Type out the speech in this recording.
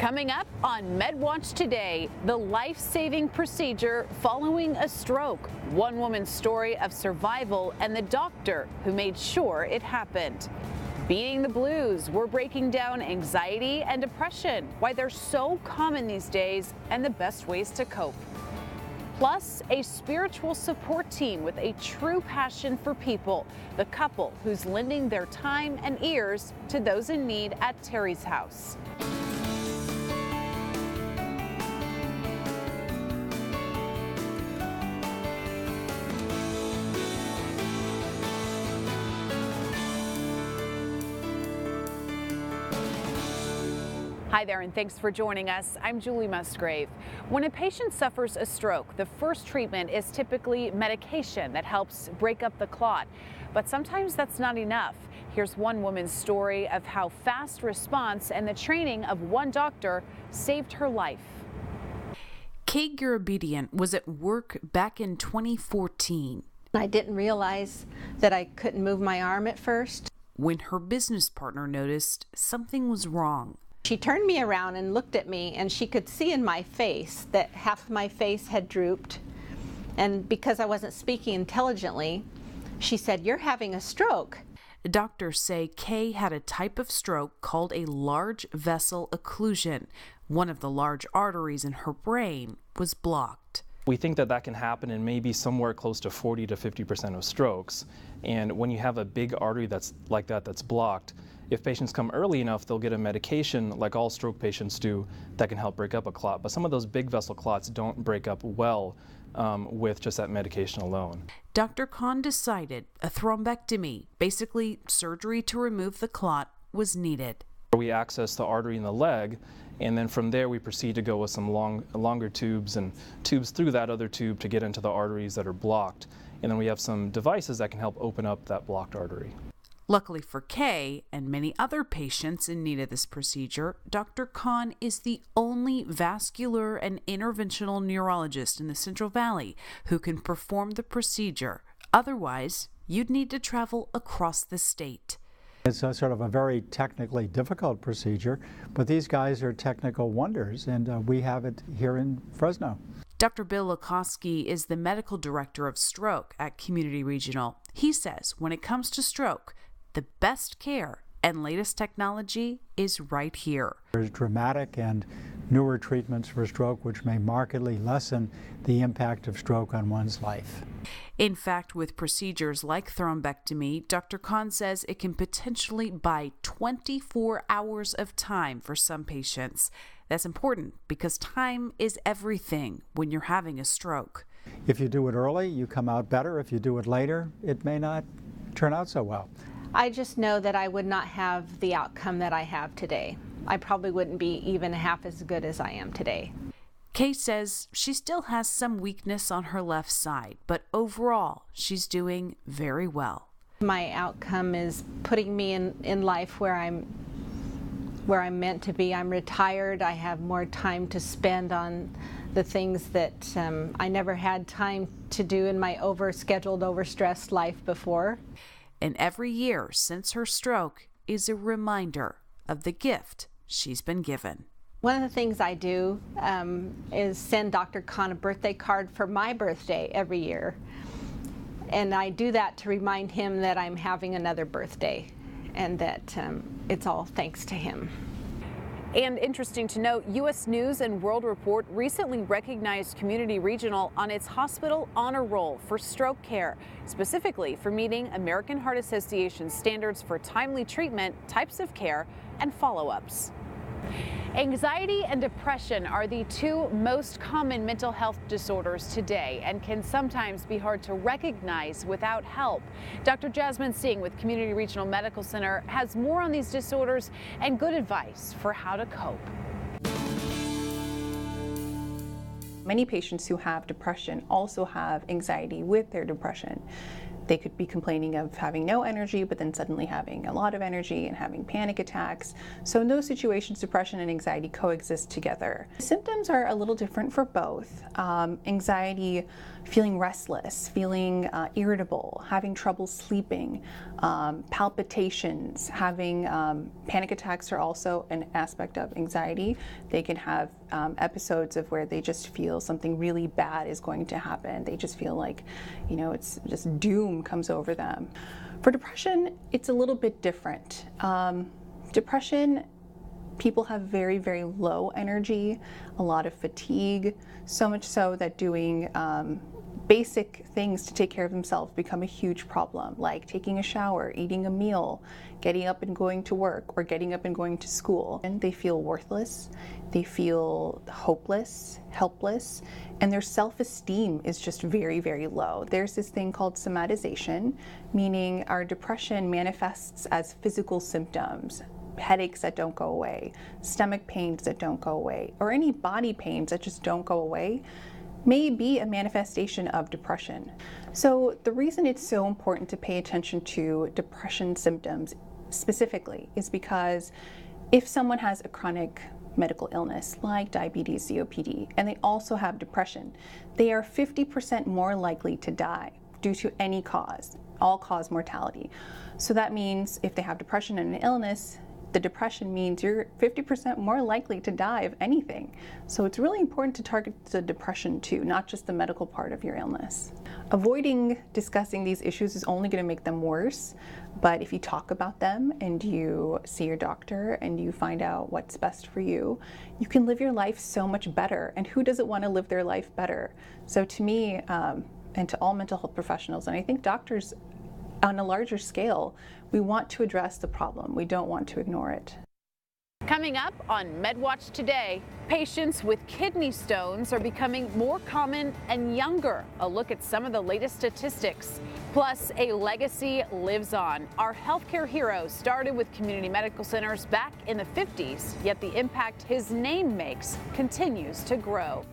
Coming up on Medwatch today, the life-saving procedure following a stroke, one woman's story of survival, and the doctor who made sure it happened. Beating the blues, we're breaking down anxiety and depression, why they're so common these days, and the best ways to cope. Plus, a spiritual support team with a true passion for people, the couple who's lending their time and ears to those in need at Terry's house. Hi there, and thanks for joining us. I'm Julie Musgrave. When a patient suffers a stroke, the first treatment is typically medication that helps break up the clot. But sometimes that's not enough. Here's one woman's story of how fast response and the training of one doctor saved her life. Kay Garabedian was at work back in 2014. I didn't realize that I couldn't move my arm at first. When her business partner noticed something was wrong. She turned me around and looked at me, and she could see in my face that half of my face had drooped. And because I wasn't speaking intelligently, she said, "You're having a stroke." Doctors say Kay had a type of stroke called a large vessel occlusion. One of the large arteries in her brain was blocked. We think that that can happen in maybe somewhere close to 40 to 50% of strokes. And when you have a big artery that's like that that's blocked, if patients come early enough, they'll get a medication like all stroke patients do that can help break up a clot. But some of those big vessel clots don't break up well with just that medication alone. Dr. Khan decided a thrombectomy, basically surgery to remove the clot, was needed. We access the artery in the leg, and then from there we proceed to go with some longer tubes and tubes through that other tube to get into the arteries that are blocked. And then we have some devices that can help open up that blocked artery. Luckily for Kay and many other patients in need of this procedure, Dr. Khan is the only vascular and interventional neurologist in the Central Valley who can perform the procedure. Otherwise, you'd need to travel across the state. It's a sort of a very technically difficult procedure, but these guys are technical wonders, and we have it here in Fresno. Dr. Bill Lakoski is the medical director of stroke at Community Regional. He says when it comes to stroke, the best care and latest technology is right here. There's dramatic and newer treatments for stroke which may markedly lessen the impact of stroke on one's life. In fact, with procedures like thrombectomy, Dr. Khan says it can potentially buy 24 hours of time for some patients. That's important because time is everything when you're having a stroke. If you do it early, you come out better. If you do it later, it may not turn out so well. I just know that I would not have the outcome that I have today. I probably wouldn't be even half as good as I am today. Kay says she still has some weakness on her left side, but overall, she's doing very well. My outcome is putting me in life where I'm meant to be. I'm retired. I have more time to spend on the things that I never had time to do in my overscheduled, overstressed life before. And every year since her stroke is a reminder of the gift she's been given. One of the things I do is send Dr. Khan a birthday card for my birthday every year. And I do that to remind him that I'm having another birthday and that it's all thanks to him. And interesting to note, U.S. News and World Report recently recognized Community Regional on its Hospital Honor Roll for stroke care, specifically for meeting American Heart Association standards for timely treatment, types of care, and follow-ups. Anxiety and depression are the two most common mental health disorders today and can sometimes be hard to recognize without help. Dr. Jasmine Singh with Community Regional Medical Center has more on these disorders and good advice for how to cope. Many patients who have depression also have anxiety with their depression. They could be complaining of having no energy, but then suddenly having a lot of energy and having panic attacks. So in those situations, depression and anxiety coexist together. Symptoms are a little different for both. Anxiety, feeling restless, feeling irritable, having trouble sleeping, palpitations, having panic attacks are also an aspect of anxiety. They can have episodes of where they just feel something really bad is going to happen. They just feel like, you know, it's just doom comes over them. For depression, it's a little bit different. Depression, people have very, very low energy, a lot of fatigue, so much so that doing basic things to take care of themselves become a huge problem, like taking a shower, eating a meal, getting up and going to work, or getting up and going to school. And they feel worthless, they feel hopeless, helpless, and their self-esteem is just very, very low. There's this thing called somatization, meaning our depression manifests as physical symptoms. Headaches that don't go away, stomach pains that don't go away, or any body pains that just don't go away may be a manifestation of depression. So the reason it's so important to pay attention to depression symptoms specifically is because if someone has a chronic medical illness like diabetes, COPD, and they also have depression, they are 50% more likely to die due to any cause, all-cause mortality. So that means if they have depression and an illness, the depression means you're 50% more likely to die of anything. So it's really important to target the depression too, not just the medical part of your illness. Avoiding discussing these issues is only going to make them worse, but if you talk about them and you see your doctor and you find out what's best for you, you can live your life so much better. And who doesn't want to live their life better? So to me, and to all mental health professionals, and I think doctors on a larger scale, we want to address the problem. We don't want to ignore it. Coming up on Medwatch today, patients with kidney stones are becoming more common and younger. A look at some of the latest statistics. Plus, a legacy lives on. Our healthcare hero started with community medical centers back in the 50s, yet the impact his name makes continues to grow.